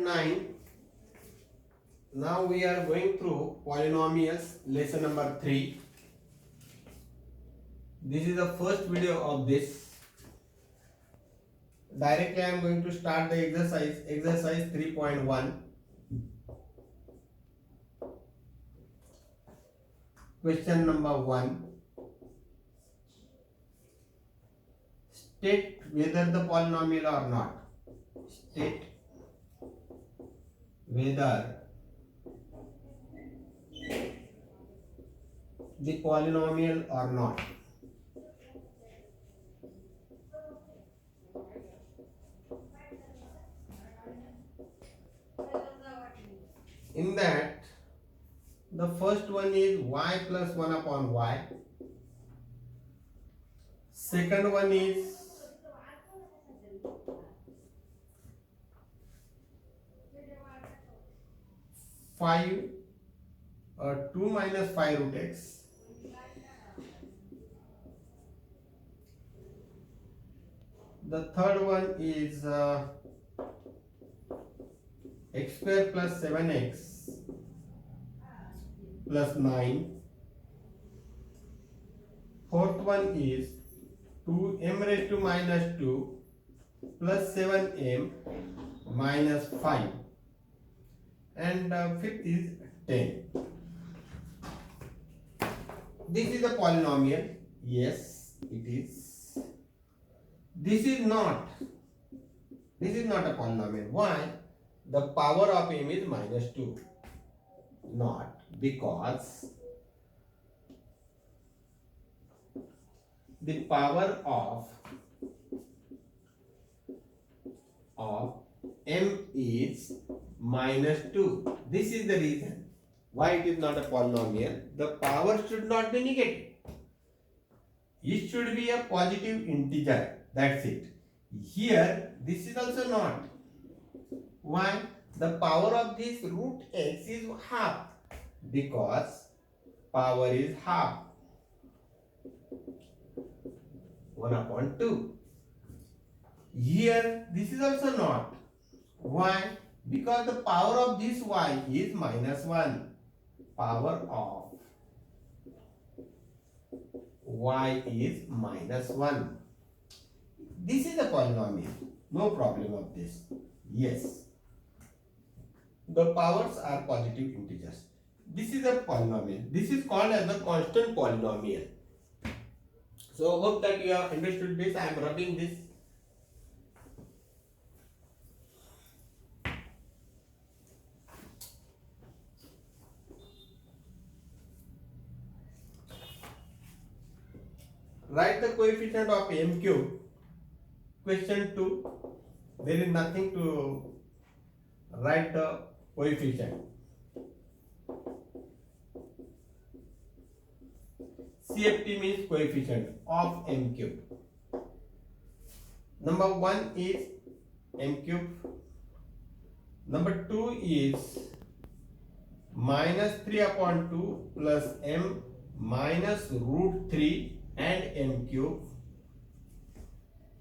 9. Now we are going through polynomials, lesson number 3. This is the first video of this. Directly I am going to start the exercise 3.1. Question number 1. State whether the polynomial or not. State whether the polynomial or not. In that, the first one is y plus 1 upon y. Second one is 2 minus 5 root x. The third one is x square plus 7x plus 9. Fourth one is 2m raised to minus 2 plus 7m minus 5. And fifth is 10. This is a polynomial. Yes, it is. This is not a polynomial. Why? The power of m is minus 2. Not because the power of m is minus 2. This is the reason why it is not a polynomial. The power should not be negative. It should be a positive integer. That's it. Here, this is also not. Why? The power of this root x is half. Because power is half. 1 upon 2. Here, this is also not. Why? Because the power of this y is minus 1. Power of y is minus 1. This is a polynomial. No problem of this. Yes. The powers are positive integers. This is a polynomial. This is called as a constant polynomial. So hope that you have understood this. I am rubbing this. Write the coefficient of m cube. Question 2. There is nothing to write the coefficient. CFT means coefficient of m cube. Number 1 is m cube. Number 2 is minus 3 upon 2 plus m minus root 3 and m cube.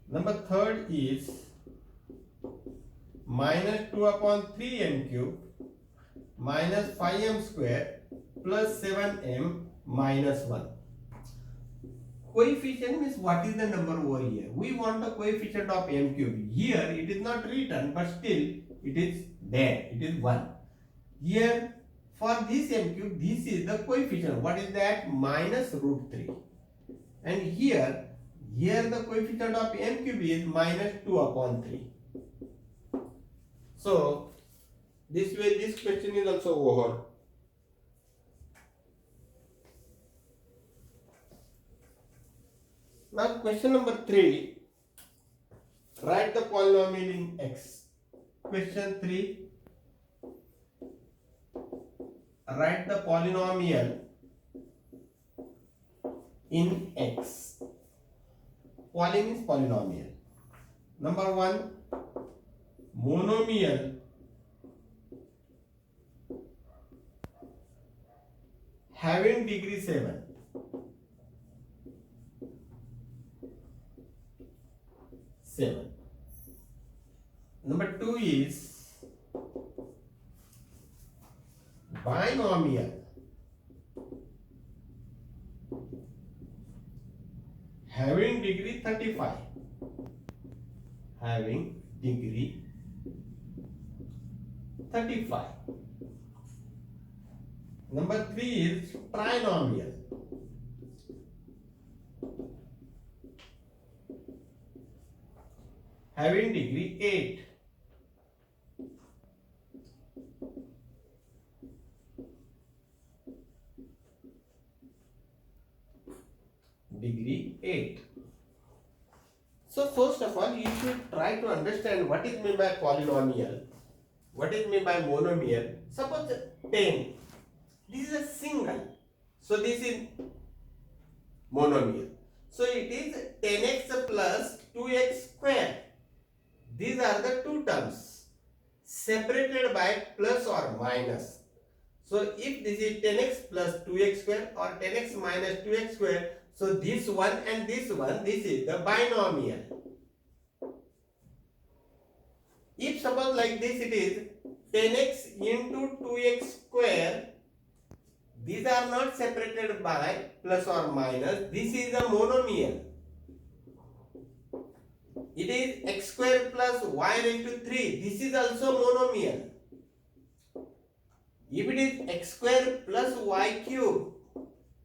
Number third is minus 2 upon 3 m cube minus 5m square plus 7m minus 1. Coefficient means what is the number over here. We want the coefficient of m cube. Here it is not written, but still it is there. It is 1. Here for this m cube, this is the coefficient. What is that? Minus root 3. And here the coefficient of m cube is minus 2 upon 3. So this way this question is also over. Now question number 3. Write the polynomial in x. Question 3. Write the polynomial in x. Poly means polynomial. Number 1. Monomial having degree 7. Number 2 is binomial having degree 35. Having degree 35. Number 3 is trinomial. Having degree 8. Degree 8. So first of all, you should try to understand what is meant by polynomial, what is meant by monomial. Suppose 10. This is a single. So this is monomial. So it is 10x plus 2x square. These are the two terms separated by plus or minus. So if this is 10x plus 2x square or 10x minus 2x square, so this one and this one, this is the binomial. If suppose like this it is 10x into 2x square, these are not separated by plus or minus, this is a monomial. It is x square plus y raised to 3, this is also monomial. If it is x square plus y cube,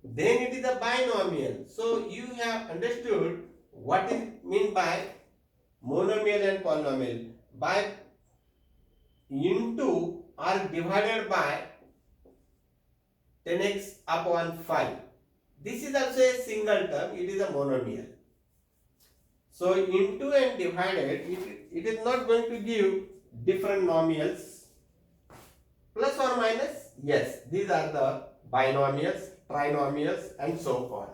then it is a binomial. So you have understood what is meant by monomial and polynomial. By into or divided by 10x upon 5. This is also a single term, it is a monomial. So into and divided, it is not going to give different nomials. Plus or minus, yes, these are the binomials, trinomials and so on.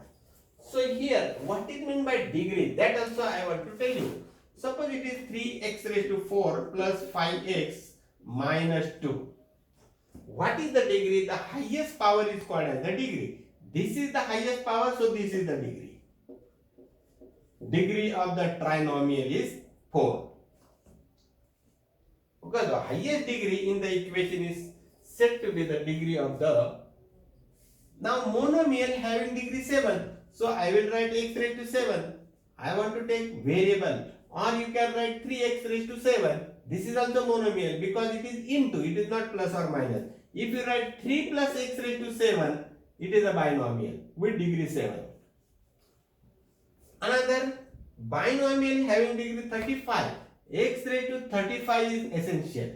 So here, what is meant by degree? That also I want to tell you. Suppose it is 3x raised to 4 plus 5x minus 2. What is the degree? The highest power is called as the degree. This is the highest power, so this is the degree. Degree of the trinomial is 4. Because the highest degree in the equation is said to be the degree of the. Now monomial having degree 7. So I will write x raised to 7. I want to take variable. Or you can write 3x raised to 7. This is also monomial because it is into, it is not plus or minus. If you write 3 plus x raised to 7, it is a binomial with degree 7. Another binomial having degree 35. X raised to 35 is essential.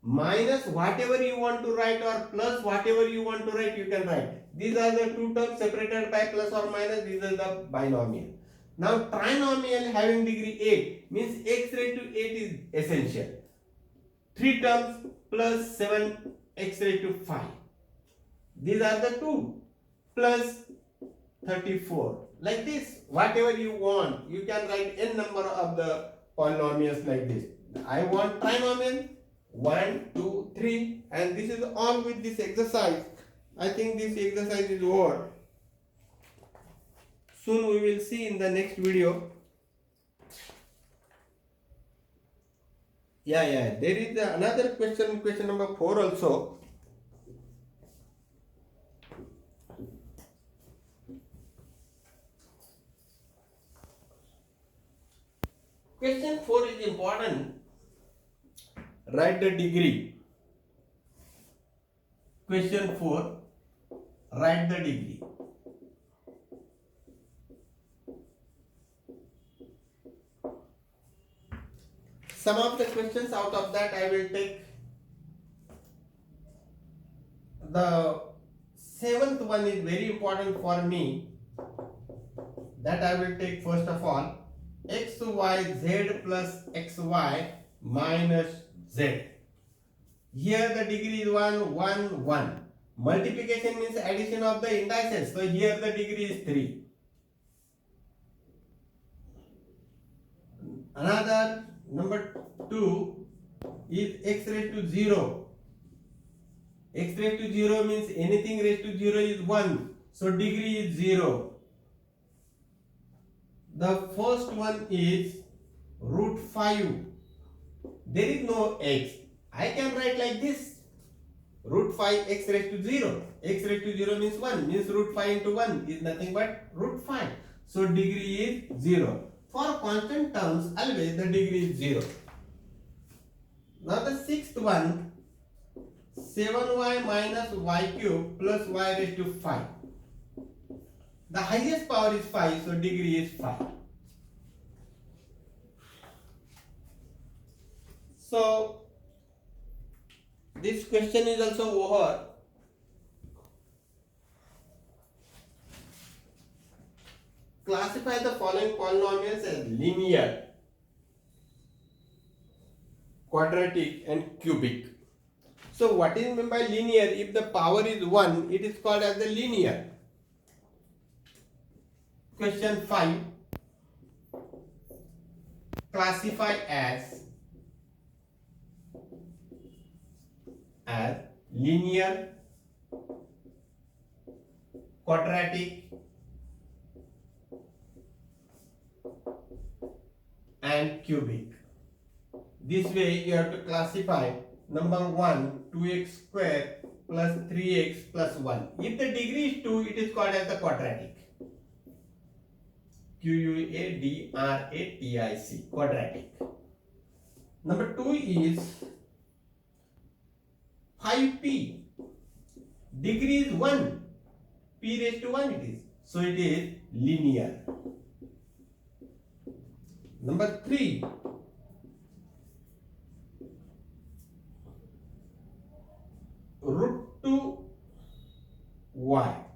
Minus whatever you want to write or plus whatever you want to write, you can write. These are the two terms separated by plus or minus. These are the binomial. Now trinomial having degree 8 means x raised to 8 is essential. 3 terms plus 7 x raised to 5. These are the two plus 34. Like this, whatever you want, you can write n number of the polynomials like this. I want trinomial 1, 2, 3, and this is all with this exercise. I think this exercise is over. Soon we will see in the next video. There is another question, question number 4 also. Question 4 is important. Write the degree. Question 4. Write the degree. Some of the questions out of that I will take. The 7th one is very important for me. That I will take first of all. xyz plus xy minus z. Here the degree is 1, 1, 1. Multiplication means addition of the indices. So here the degree is 3. Another number 2 is x raised to 0. X raised to 0 means anything raised to 0 is 1. So degree is 0. The first one is √5. There is no x. I can write like this. Root 5 x raised to 0. X raised to 0 means 1. Means root 5 into 1 is nothing but root 5. So degree is 0. For constant terms, always the degree is 0. Now the sixth one, 7y minus y cube plus y raised to 5. The highest power is 5, so degree is 5. So this question is also over. Classify the following polynomials as linear, quadratic and cubic. So what is meant by linear? If the power is 1, it is called as the linear. Question 5. Classify as linear, quadratic and cubic. This way you have to classify number 1, 2x square plus 3x plus 1. If the degree is 2, it is called as the quadratic. Quadratic, quadratic. Number 2 is 5p. Degree is 1. P raised to 1 it is. So it is linear. Number 3. Root 2 y.